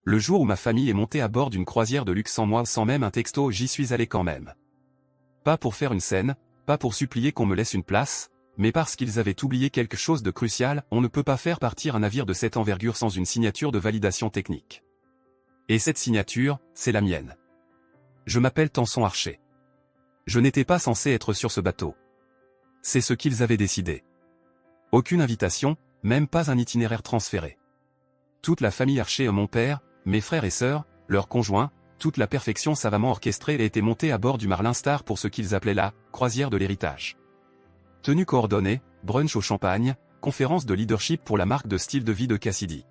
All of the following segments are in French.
Le jour où ma famille est montée à bord d'une croisière de luxe sans moi, sans même un texto, j'y suis allé quand même. Pas pour faire une scène, pas pour supplier qu'on me laisse une place, mais parce qu'ils avaient oublié quelque chose de crucial. On ne peut pas faire partir un navire de cette envergure sans une signature de validation technique. Et cette signature, c'est la mienne. Je m'appelle Tanson Archer. Je n'étais pas censé être sur ce bateau. C'est ce qu'ils avaient décidé. Aucune invitation, même pas un itinéraire transféré. Toute la famille Archer, mon père, mes frères et sœurs, leurs conjoints, toute la perfection savamment orchestrée était montée à bord du Marlin Star pour ce qu'ils appelaient la croisière de l'héritage. Tenue coordonnée, brunch au champagne, conférence de leadership pour la marque de style de vie de Cassidy.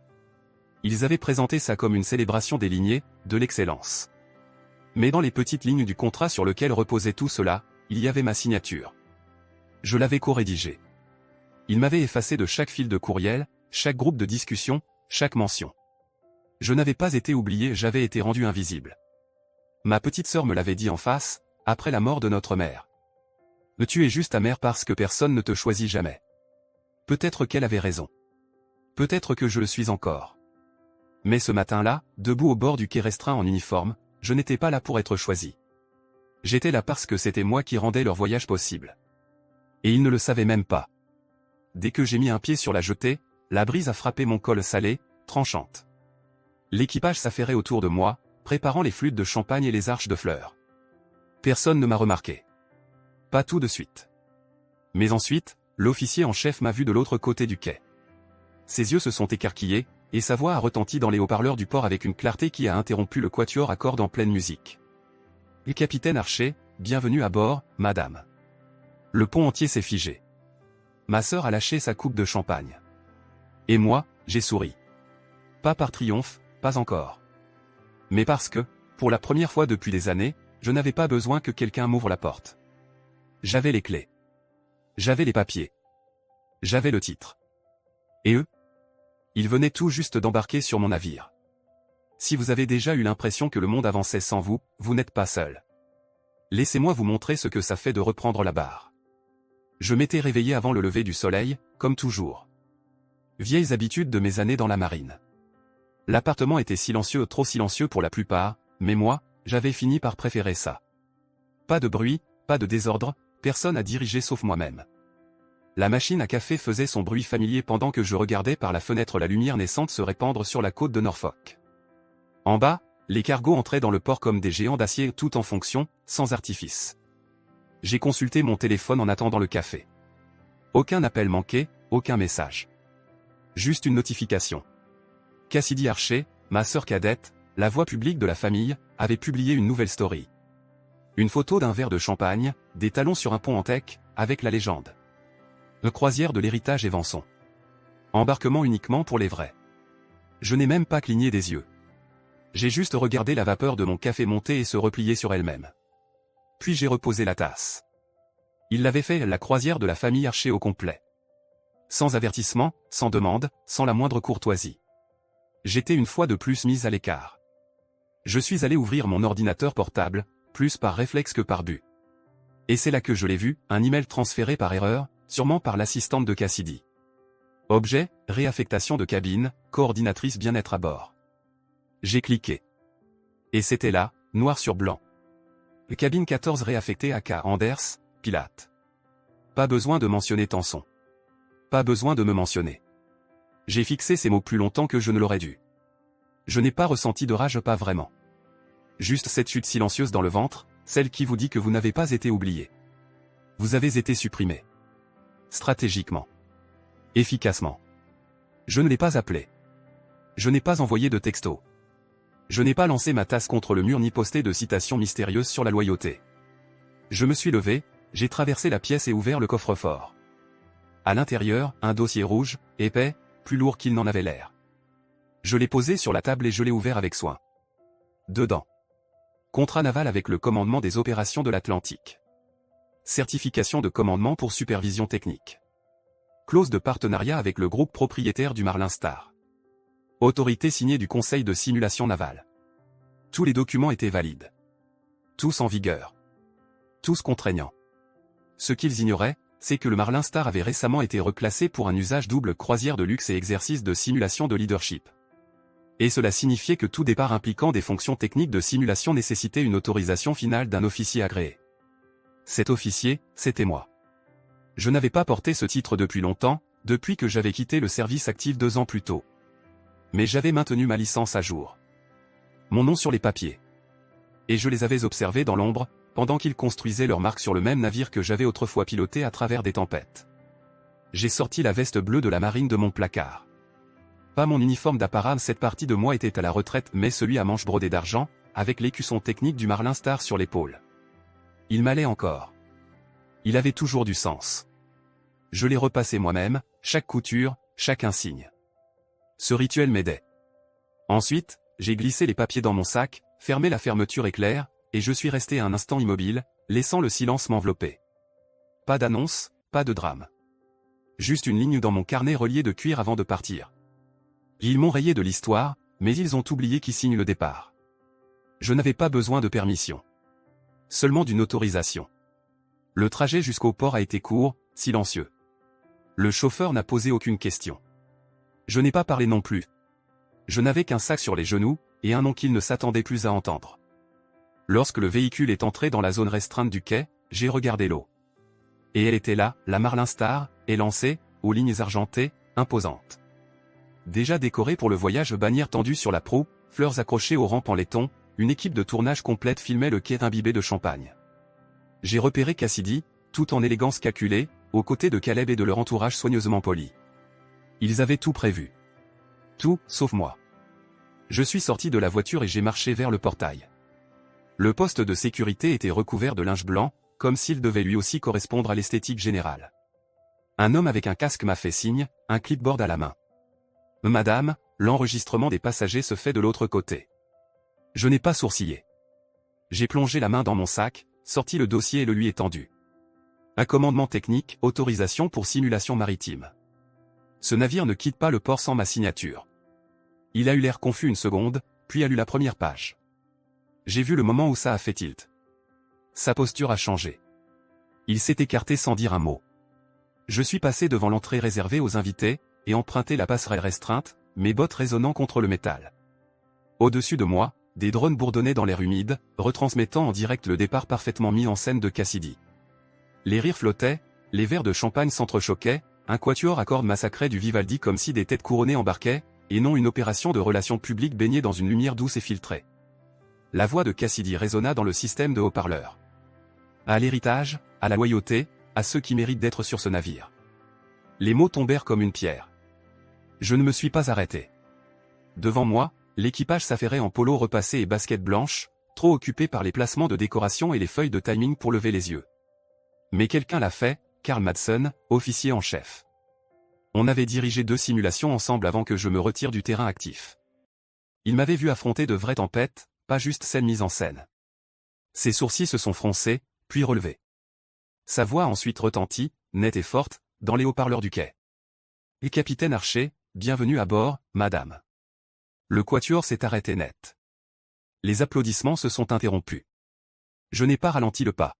Ils avaient présenté ça comme une célébration des lignées, de l'excellence. Mais dans les petites lignes du contrat sur lequel reposait tout cela, il y avait ma signature. Je l'avais co-rédigé. Il m'avait effacé de chaque fil de courriel, chaque groupe de discussion, chaque mention. Je n'avais pas été oublié, j'avais été rendu invisible. Ma petite sœur me l'avait dit en face, après la mort de notre mère. Tu es juste amère parce que personne ne te choisit jamais. Peut-être qu'elle avait raison. Peut-être que je le suis encore. Mais ce matin-là, debout au bord du quai restreint en uniforme, je n'étais pas là pour être choisi. J'étais là parce que c'était moi qui rendais leur voyage possible. Et ils ne le savaient même pas. Dès que j'ai mis un pied sur la jetée, la brise a frappé mon col salé, tranchante. L'équipage s'affairait autour de moi, préparant les flûtes de champagne et les arches de fleurs. Personne ne m'a remarqué. Pas tout de suite. Mais ensuite, l'officier en chef m'a vu de l'autre côté du quai. Ses yeux se sont écarquillés, et sa voix a retenti dans les haut-parleurs du port avec une clarté qui a interrompu le quatuor à cordes en pleine musique. « Et capitaine Archer, bienvenue à bord, madame. » Le pont entier s'est figé. Ma sœur a lâché sa coupe de champagne. Et moi, j'ai souri. Pas par triomphe, pas encore. Mais parce que, pour la première fois depuis des années, je n'avais pas besoin que quelqu'un m'ouvre la porte. J'avais les clés. J'avais les papiers. J'avais le titre. Et eux? Ils venaient tout juste d'embarquer sur mon navire. Si vous avez déjà eu l'impression que le monde avançait sans vous, vous n'êtes pas seul. Laissez-moi vous montrer ce que ça fait de reprendre la barre. Je m'étais réveillé avant le lever du soleil, comme toujours. Vieilles habitudes de mes années dans la marine. L'appartement était silencieux, trop silencieux pour la plupart, mais moi, j'avais fini par préférer ça. Pas de bruit, pas de désordre, personne à diriger sauf moi-même. La machine à café faisait son bruit familier pendant que je regardais par la fenêtre la lumière naissante se répandre sur la côte de Norfolk. En bas, les cargos entraient dans le port comme des géants d'acier, tout en fonction, sans artifice. J'ai consulté mon téléphone en attendant le café. Aucun appel manqué, aucun message. Juste une notification. Cassidy Archer, ma sœur cadette, la voix publique de la famille, avait publié une nouvelle story. Une photo d'un verre de champagne, des talons sur un pont en teck, avec la légende. Le croisière de l'héritage Evanson. Embarquement uniquement pour les vrais. Je n'ai même pas cligné des yeux. J'ai juste regardé la vapeur de mon café monter et se replier sur elle-même. Puis j'ai reposé la tasse. Il l'avait fait, la croisière de la famille Archer au complet. Sans avertissement, sans demande, sans la moindre courtoisie. J'étais une fois de plus mise à l'écart. Je suis allé ouvrir mon ordinateur portable, plus par réflexe que par but. Et c'est là que je l'ai vu, un email transféré par erreur, sûrement par l'assistante de Cassidy. Objet, réaffectation de cabine, coordinatrice bien-être à bord. J'ai cliqué. Et c'était là, noir sur blanc. Cabine 14 réaffectée à K. Anders, pilote. Pas besoin de mentionner Tanson. Pas besoin de me mentionner. J'ai fixé ces mots plus longtemps que je ne l'aurais dû. Je n'ai pas ressenti de rage, pas vraiment. Juste cette chute silencieuse dans le ventre, celle qui vous dit que vous n'avez pas été oublié. Vous avez été supprimé. Stratégiquement. Efficacement. Je ne l'ai pas appelé. Je n'ai pas envoyé de texto. Je n'ai pas lancé ma tasse contre le mur ni posté de citations mystérieuses sur la loyauté. Je me suis levé, j'ai traversé la pièce et ouvert le coffre-fort. À l'intérieur, un dossier rouge, épais, plus lourd qu'il n'en avait l'air. Je l'ai posé sur la table et je l'ai ouvert avec soin. Dedans. Contrat naval avec le commandement des opérations de l'Atlantique. Certification de commandement pour supervision technique. Clause de partenariat avec le groupe propriétaire du Marlin Star. Autorité signée du Conseil de simulation navale. Tous les documents étaient valides. Tous en vigueur. Tous contraignants. Ce qu'ils ignoraient, c'est que le Marlin Star avait récemment été reclassé pour un usage double croisière de luxe et exercice de simulation de leadership. Et cela signifiait que tout départ impliquant des fonctions techniques de simulation nécessitait une autorisation finale d'un officier agréé. Cet officier, c'était moi. Je n'avais pas porté ce titre depuis longtemps, depuis que j'avais quitté le service actif 2 ans plus tôt. Mais j'avais maintenu ma licence à jour. Mon nom sur les papiers. Et je les avais observés dans l'ombre, pendant qu'ils construisaient leur marque sur le même navire que j'avais autrefois piloté à travers des tempêtes. J'ai sorti la veste bleue de la marine de mon placard. Pas mon uniforme d'apparat, cette partie de moi était à la retraite, mais celui à manches brodées d'argent, avec l'écusson technique du Marlin Star sur l'épaule. Il m'allait encore. Il avait toujours du sens. Je l'ai repassé moi-même, chaque couture, chaque insigne. Ce rituel m'aidait. Ensuite, j'ai glissé les papiers dans mon sac, fermé la fermeture éclair, et je suis resté un instant immobile, laissant le silence m'envelopper. Pas d'annonce, pas de drame. Juste une ligne dans mon carnet relié de cuir avant de partir. Ils m'ont rayé de l'histoire, mais ils ont oublié qui signe le départ. Je n'avais pas besoin de permission. Seulement d'une autorisation. Le trajet jusqu'au port a été court, silencieux. Le chauffeur n'a posé aucune question. Je n'ai pas parlé non plus. Je n'avais qu'un sac sur les genoux, et un nom qu'il ne s'attendait plus à entendre. Lorsque le véhicule est entré dans la zone restreinte du quai, j'ai regardé l'eau. Et elle était là, la Marlin Star, élancée, aux lignes argentées, imposantes. Déjà décorée pour le voyage, bannière tendue sur la proue, fleurs accrochées aux rampes en laiton, une équipe de tournage complète filmait le quai imbibé de champagne. J'ai repéré Cassidy, tout en élégance calculée, aux côtés de Caleb et de leur entourage soigneusement poli. Ils avaient tout prévu. Tout, sauf moi. Je suis sorti de la voiture et j'ai marché vers le portail. Le poste de sécurité était recouvert de linge blanc, comme s'il devait lui aussi correspondre à l'esthétique générale. Un homme avec un casque m'a fait signe, un clipboard à la main. Madame, l'enregistrement des passagers se fait de l'autre côté. Je n'ai pas sourcillé. J'ai plongé la main dans mon sac, sorti le dossier et le lui étendu. Un commandement technique, autorisation pour simulation maritime. Ce navire ne quitte pas le port sans ma signature. Il a eu l'air confus une seconde, puis a lu la première page. J'ai vu le moment où ça a fait tilt. Sa posture a changé. Il s'est écarté sans dire un mot. Je suis passé devant l'entrée réservée aux invités, et emprunté la passerelle restreinte, mes bottes résonnant contre le métal. Au-dessus de moi, des drones bourdonnaient dans l'air humide, retransmettant en direct le départ parfaitement mis en scène de Cassidy. Les rires flottaient, les verres de champagne s'entrechoquaient, un quatuor à cordes massacrait du Vivaldi comme si des têtes couronnées embarquaient, et non une opération de relations publiques baignée dans une lumière douce et filtrée. La voix de Cassidy résonna dans le système de haut-parleurs. À l'héritage, à la loyauté, à ceux qui méritent d'être sur ce navire. Les mots tombèrent comme une pierre. Je ne me suis pas arrêté. Devant moi, l'équipage s'affairait en polo repassé et baskets blanches, trop occupé par les placements de décoration et les feuilles de timing pour lever les yeux. Mais quelqu'un l'a fait, Karl Madsen, officier en chef. On avait dirigé 2 simulations ensemble avant que je me retire du terrain actif. Il m'avait vu affronter de vraies tempêtes, pas juste scènes mises en scène. Ses sourcils se sont froncés, puis relevés. Sa voix a ensuite retenti, nette et forte, dans les haut-parleurs du quai. « Et capitaine Archer, bienvenue à bord, madame. » Le quatuor s'est arrêté net. Les applaudissements se sont interrompus. Je n'ai pas ralenti le pas.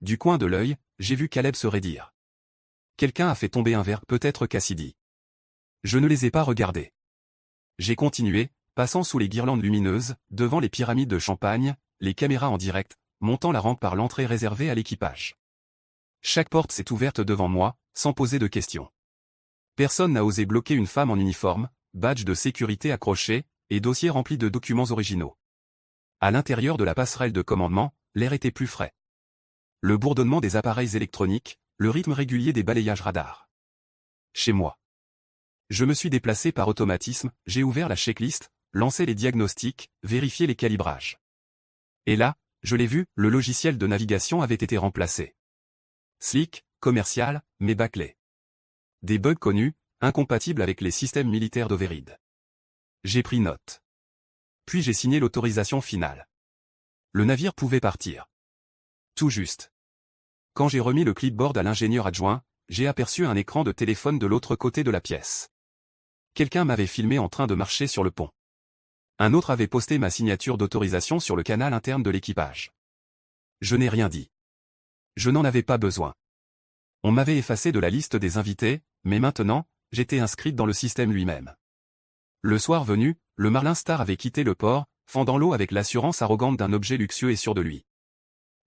Du coin de l'œil, j'ai vu Caleb se raidir. Quelqu'un a fait tomber un verre, peut-être Cassidy. Je ne les ai pas regardés. J'ai continué, passant sous les guirlandes lumineuses, devant les pyramides de champagne, les caméras en direct, montant la rampe par l'entrée réservée à l'équipage. Chaque porte s'est ouverte devant moi, sans poser de questions. Personne n'a osé bloquer une femme en uniforme, badge de sécurité accroché, et dossier rempli de documents originaux. À l'intérieur de la passerelle de commandement, l'air était plus frais. Le bourdonnement des appareils électroniques, le rythme régulier des balayages radars. Chez moi. Je me suis déplacé par automatisme, j'ai ouvert la checklist, lancé les diagnostics, vérifié les calibrages. Et là, je l'ai vu, le logiciel de navigation avait été remplacé. Slick, commercial, mais bâclé. Des bugs connus, incompatibles avec les systèmes militaires d'Overide. J'ai pris note. Puis j'ai signé l'autorisation finale. Le navire pouvait partir. Tout juste. Quand j'ai remis le clipboard à l'ingénieur adjoint, j'ai aperçu un écran de téléphone de l'autre côté de la pièce. Quelqu'un m'avait filmé en train de marcher sur le pont. Un autre avait posté ma signature d'autorisation sur le canal interne de l'équipage. Je n'ai rien dit. Je n'en avais pas besoin. On m'avait effacé de la liste des invités, mais maintenant, j'étais inscrite dans le système lui-même. Le soir venu, le Marlin Star avait quitté le port, fendant l'eau avec l'assurance arrogante d'un objet luxueux et sûr de lui.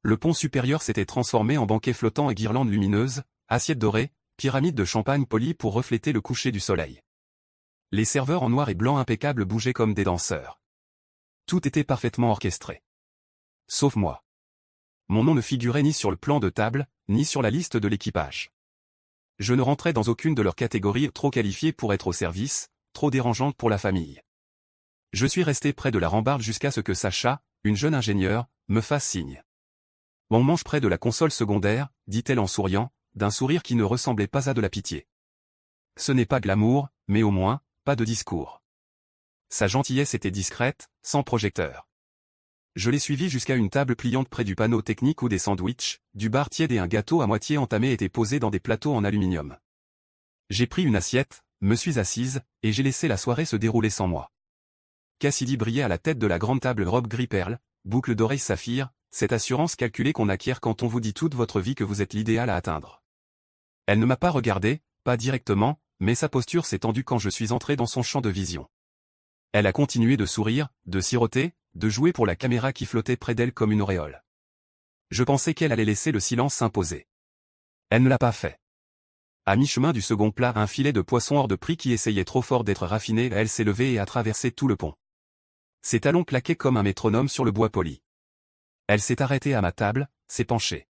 Le pont supérieur s'était transformé en banquet flottant et guirlandes lumineuses, assiettes dorées, pyramides de champagne polies pour refléter le coucher du soleil. Les serveurs en noir et blanc impeccables bougeaient comme des danseurs. Tout était parfaitement orchestré. Sauf moi. Mon nom ne figurait ni sur le plan de table, ni sur la liste de l'équipage. Je ne rentrais dans aucune de leurs catégories trop qualifiées pour être au service, trop dérangeantes pour la famille. Je suis resté près de la rambarde jusqu'à ce que Sacha, une jeune ingénieure, me fasse signe. On mange près de la console secondaire, dit-elle en souriant, d'un sourire qui ne ressemblait pas à de la pitié. Ce n'est pas glamour, mais au moins, pas de discours. Sa gentillesse était discrète, sans projecteur. Je l'ai suivi jusqu'à une table pliante près du panneau technique où des sandwichs, du bar tiède et un gâteau à moitié entamé étaient posés dans des plateaux en aluminium. J'ai pris une assiette, me suis assise, et j'ai laissé la soirée se dérouler sans moi. Cassidy brillait à la tête de la grande table robe gris perle, boucle d'oreilles saphir, cette assurance calculée qu'on acquiert quand on vous dit toute votre vie que vous êtes l'idéal à atteindre. Elle ne m'a pas regardé, pas directement, mais sa posture s'est tendue quand je suis entré dans son champ de vision. Elle a continué de sourire, de siroter, de jouer pour la caméra qui flottait près d'elle comme une auréole. Je pensais qu'elle allait laisser le silence s'imposer. Elle ne l'a pas fait. À mi-chemin du second plat, un filet de poisson hors de prix qui essayait trop fort d'être raffiné, elle s'est levée et a traversé tout le pont. Ses talons claquaient comme un métronome sur le bois poli. Elle s'est arrêtée à ma table, s'est penchée.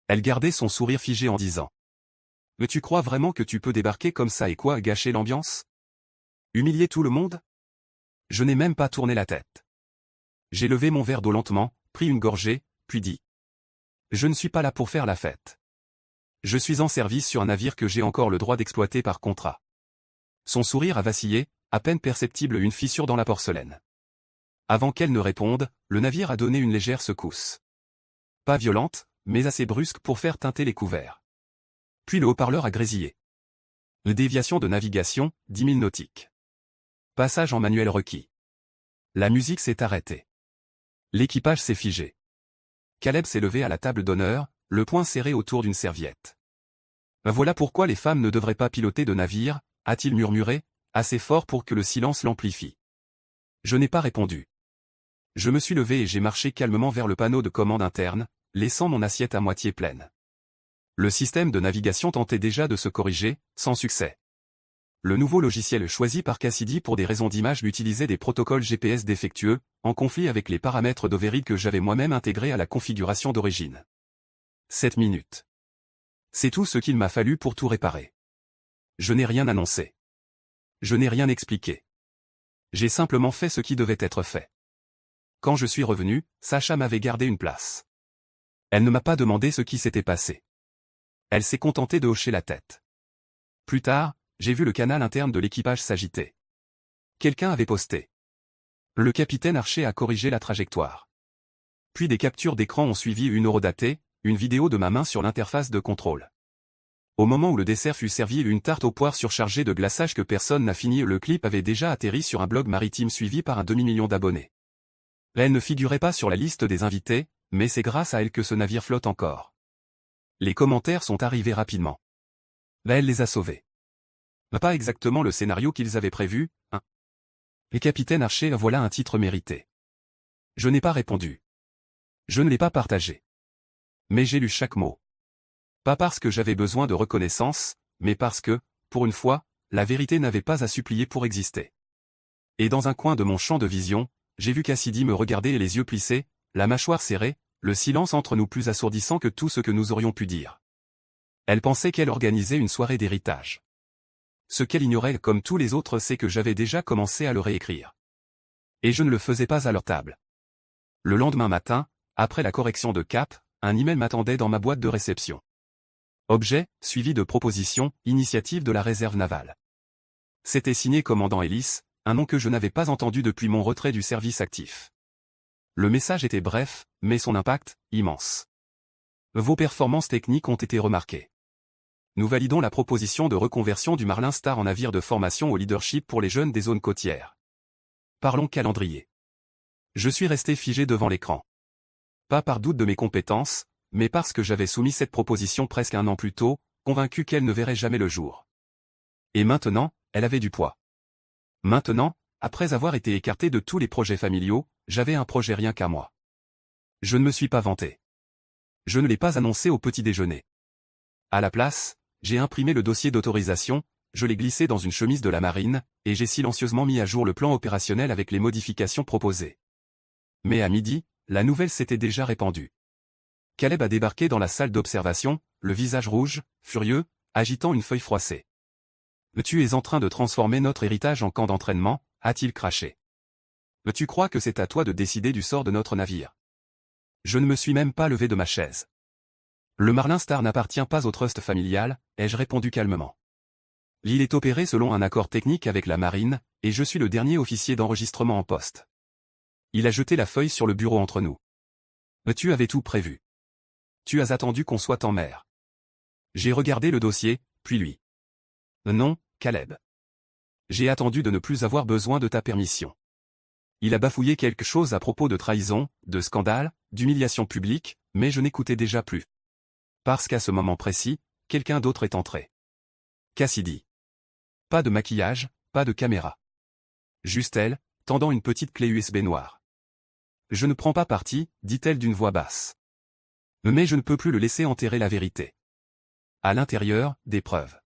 Elle gardait son sourire figé en disant : « Mais tu crois vraiment que tu peux débarquer comme ça et quoi, gâcher l'ambiance ? Humilier tout le monde ? » Je n'ai même pas tourné la tête. J'ai levé mon verre d'eau lentement, pris une gorgée, puis dit : « Je ne suis pas là pour faire la fête. Je suis en service sur un navire que j'ai encore le droit d'exploiter par contrat. » Son sourire a vacillé, à peine perceptible une fissure dans la porcelaine. Avant qu'elle ne réponde, le navire a donné une légère secousse. Pas violente, mais assez brusque pour faire teinter les couverts. Puis le haut-parleur a grésillé. Déviation de navigation, 10 000 nautiques. Passage en manuel requis. La musique s'est arrêtée. L'équipage s'est figé. Caleb s'est levé à la table d'honneur, le poing serré autour d'une serviette. Voilà pourquoi les femmes ne devraient pas piloter de navire, a-t-il murmuré, assez fort pour que le silence l'amplifie. Je n'ai pas répondu. Je me suis levé et j'ai marché calmement vers le panneau de commande interne, laissant mon assiette à moitié pleine. Le système de navigation tentait déjà de se corriger, sans succès. Le nouveau logiciel choisi par Cassidy pour des raisons d'image utilisait des protocoles GPS défectueux, en conflit avec les paramètres d'override que j'avais moi-même intégrés à la configuration d'origine. 7 minutes. C'est tout ce qu'il m'a fallu pour tout réparer. Je n'ai rien annoncé. Je n'ai rien expliqué. J'ai simplement fait ce qui devait être fait. Quand je suis revenu, Sacha m'avait gardé une place. Elle ne m'a pas demandé ce qui s'était passé. Elle s'est contentée de hocher la tête. Plus tard, j'ai vu le canal interne de l'équipage s'agiter. Quelqu'un avait posté. Le capitaine Archer a corrigé la trajectoire. Puis des captures d'écran ont suivi, une horodatée, une vidéo de ma main sur l'interface de contrôle. Au moment où le dessert fut servi, une tarte aux poires surchargée de glaçage que personne n'a fini, le clip avait déjà atterri sur un blog maritime suivi par un demi-million d'abonnés. Elle ne figurait pas sur la liste des invités, mais c'est grâce à elle que ce navire flotte encore. Les commentaires sont arrivés rapidement. Elle les a sauvés. Pas exactement le scénario qu'ils avaient prévu, hein. Les capitaines Archer, voilà un titre mérité. Je n'ai pas répondu. Je ne l'ai pas partagé. Mais j'ai lu chaque mot. Pas parce que j'avais besoin de reconnaissance, mais parce que, pour une fois, la vérité n'avait pas à supplier pour exister. Et dans un coin de mon champ de vision, j'ai vu Cassidy me regarder et les yeux plissés, la mâchoire serrée, le silence entre nous plus assourdissant que tout ce que nous aurions pu dire. Elle pensait qu'elle organisait une soirée d'héritage. Ce qu'elle ignorait comme tous les autres, c'est que j'avais déjà commencé à le réécrire. Et je ne le faisais pas à leur table. Le lendemain matin, après la correction de cap, un email m'attendait dans ma boîte de réception. Objet, suivi de proposition, initiative de la réserve navale. C'était signé commandant Ellis, un nom que je n'avais pas entendu depuis mon retrait du service actif. Le message était bref, mais son impact, immense. Vos performances techniques ont été remarquées. Nous validons la proposition de reconversion du Marlin Star en navire de formation au leadership pour les jeunes des zones côtières. Parlons calendrier. Je suis resté figé devant l'écran. Pas par doute de mes compétences, mais parce que j'avais soumis cette proposition presque un an plus tôt, convaincu qu'elle ne verrait jamais le jour. Et maintenant, elle avait du poids. Maintenant, après avoir été écarté de tous les projets familiaux, j'avais un projet rien qu'à moi. Je ne me suis pas vanté. Je ne l'ai pas annoncé au petit déjeuner. À la place, j'ai imprimé le dossier d'autorisation, je l'ai glissé dans une chemise de la marine, et j'ai silencieusement mis à jour le plan opérationnel avec les modifications proposées. Mais à midi, la nouvelle s'était déjà répandue. Caleb a débarqué dans la salle d'observation, le visage rouge, furieux, agitant une feuille froissée. « Tu es en train de transformer notre héritage en camp d'entraînement », a-t-il craché. « Tu crois que c'est à toi de décider du sort de notre navire ?» Je ne me suis même pas levé de ma chaise. « Le Marlin Star n'appartient pas au trust familial », ai-je répondu calmement. « L'île est opérée selon un accord technique avec la marine, et je suis le dernier officier d'enregistrement en poste. » Il a jeté la feuille sur le bureau entre nous. « Tu avais tout prévu. Tu as attendu qu'on soit en mer. » J'ai regardé le dossier, puis lui. « Non, Caleb. J'ai attendu de ne plus avoir besoin de ta permission. » Il a bafouillé quelque chose à propos de trahison, de scandale, d'humiliation publique, mais je n'écoutais déjà plus. Parce qu'à ce moment précis, quelqu'un d'autre est entré. Cassidy. Pas de maquillage, pas de caméra. Juste elle, tendant une petite clé USB noire. « Je ne prends pas parti, dit-elle d'une voix basse. Mais je ne peux plus le laisser enterrer la vérité. À l'intérieur, des preuves.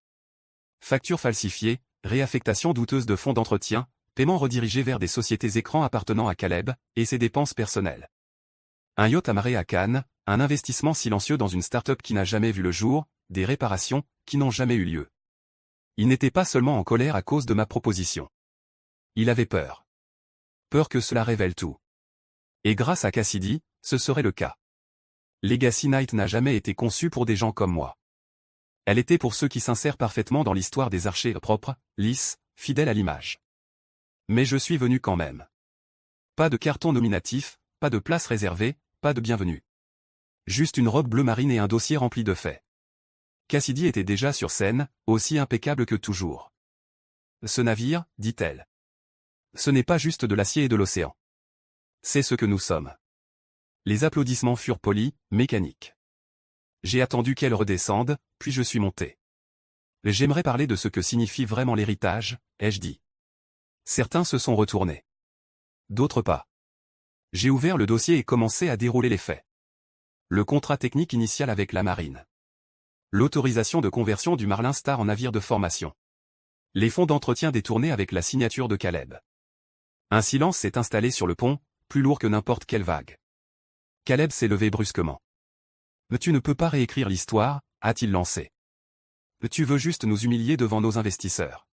Factures falsifiées, réaffectation douteuse de fonds d'entretien, paiements redirigés vers des sociétés écrans appartenant à Caleb, et ses dépenses personnelles. Un yacht amarré à Cannes, un investissement silencieux dans une start-up qui n'a jamais vu le jour, des réparations, qui n'ont jamais eu lieu. Il n'était pas seulement en colère à cause de ma proposition. Il avait peur. Peur que cela révèle tout. Et grâce à Cassidy, ce serait le cas. Legacy Night n'a jamais été conçue pour des gens comme moi. Elle était pour ceux qui s'insèrent parfaitement dans l'histoire des archers propres, lisses, fidèles à l'image. Mais je suis venu quand même. Pas de carton nominatif, pas de place réservée, pas de bienvenue. Juste une robe bleu marine et un dossier rempli de faits. Cassidy était déjà sur scène, aussi impeccable que toujours. « Ce navire, dit-elle. Ce n'est pas juste de l'acier et de l'océan. C'est ce que nous sommes. » Les applaudissements furent polis, mécaniques. J'ai attendu qu'elle redescende, puis je suis monté. J'aimerais parler de ce que signifie vraiment l'héritage, ai-je dit. Certains se sont retournés. D'autres pas. J'ai ouvert le dossier et commencé à dérouler les faits. Le contrat technique initial avec la marine. L'autorisation de conversion du Marlin Star en navire de formation. Les fonds d'entretien détournés avec la signature de Caleb. Un silence s'est installé sur le pont, plus lourd que n'importe quelle vague. Caleb s'est levé brusquement. « Tu ne peux pas réécrire l'histoire », a-t-il lancé. « Tu veux juste nous humilier devant nos investisseurs. »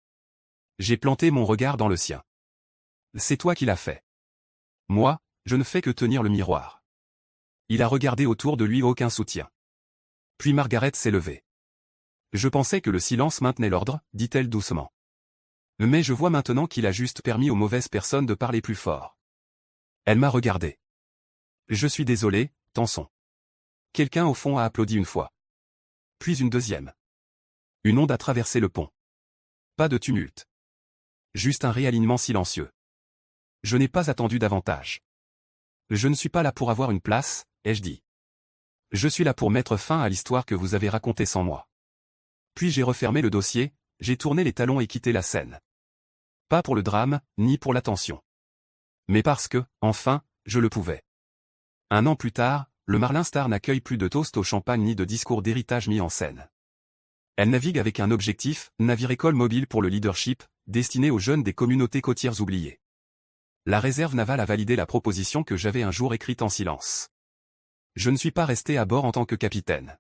J'ai planté mon regard dans le sien. « C'est toi qui l'as fait. Moi, je ne fais que tenir le miroir. » Il a regardé autour de lui, aucun soutien. Puis Margaret s'est levée. « Je pensais que le silence maintenait l'ordre, dit-elle doucement. Mais je vois maintenant qu'il a juste permis aux mauvaises personnes de parler plus fort. » Elle m'a regardé. « Je suis désolé, Tanson. » Quelqu'un au fond a applaudi une fois. Puis une deuxième. Une onde a traversé le pont. Pas de tumulte. Juste un réalignement silencieux. Je n'ai pas attendu davantage. Je ne suis pas là pour avoir une place, ai-je dit. Je suis là pour mettre fin à l'histoire que vous avez racontée sans moi. Puis j'ai refermé le dossier, j'ai tourné les talons et quitté la scène. Pas pour le drame, ni pour l'attention. Mais parce que, enfin, je le pouvais. 1 an plus tard, le Marlin Star n'accueille plus de toast au champagne ni de discours d'héritage mis en scène. Elle navigue avec un objectif, navire-école mobile pour le leadership, destiné aux jeunes des communautés côtières oubliées. La réserve navale a validé la proposition que j'avais un jour écrite en silence. Je ne suis pas resté à bord en tant que capitaine.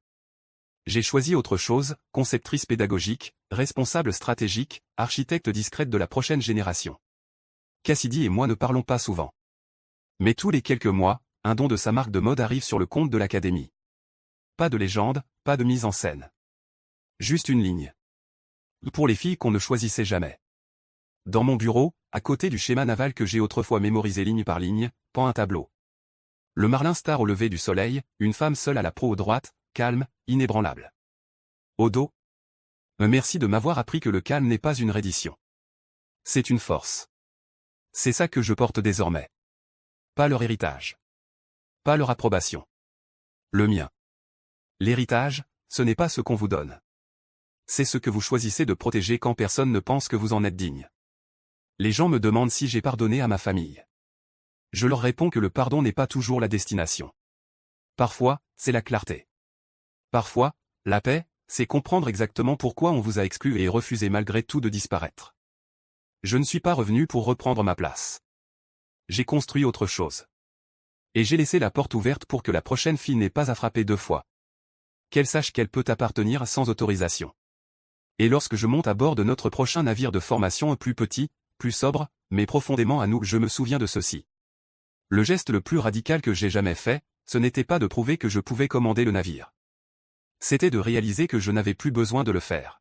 J'ai choisi autre chose, conceptrice pédagogique, responsable stratégique, architecte discrète de la prochaine génération. Cassidy et moi ne parlons pas souvent. Mais tous les quelques mois, un don de sa marque de mode arrive sur le compte de l'académie. Pas de légende, pas de mise en scène. Juste une ligne. Pour les filles qu'on ne choisissait jamais. Dans mon bureau, à côté du schéma naval que j'ai autrefois mémorisé ligne par ligne, pend un tableau. Le Marlin Star au lever du soleil, une femme seule à la proue droite, calme, inébranlable. Au dos. Merci de m'avoir appris que le calme n'est pas une reddition. C'est une force. C'est ça que je porte désormais. Pas leur héritage. Pas leur approbation. Le mien. L'héritage, ce n'est pas ce qu'on vous donne. C'est ce que vous choisissez de protéger quand personne ne pense que vous en êtes digne. Les gens me demandent si j'ai pardonné à ma famille. Je leur réponds que le pardon n'est pas toujours la destination. Parfois, c'est la clarté. Parfois, la paix, c'est comprendre exactement pourquoi on vous a exclu et refusé malgré tout de disparaître. Je ne suis pas revenu pour reprendre ma place. J'ai construit autre chose. Et j'ai laissé la porte ouverte pour que la prochaine fille n'ait pas à frapper 2 fois. Qu'elle sache qu'elle peut appartenir sans autorisation. Et lorsque je monte à bord de notre prochain navire de formation plus petit, plus sobre, mais profondément à nous, je me souviens de ceci. Le geste le plus radical que j'ai jamais fait, ce n'était pas de prouver que je pouvais commander le navire. C'était de réaliser que je n'avais plus besoin de le faire.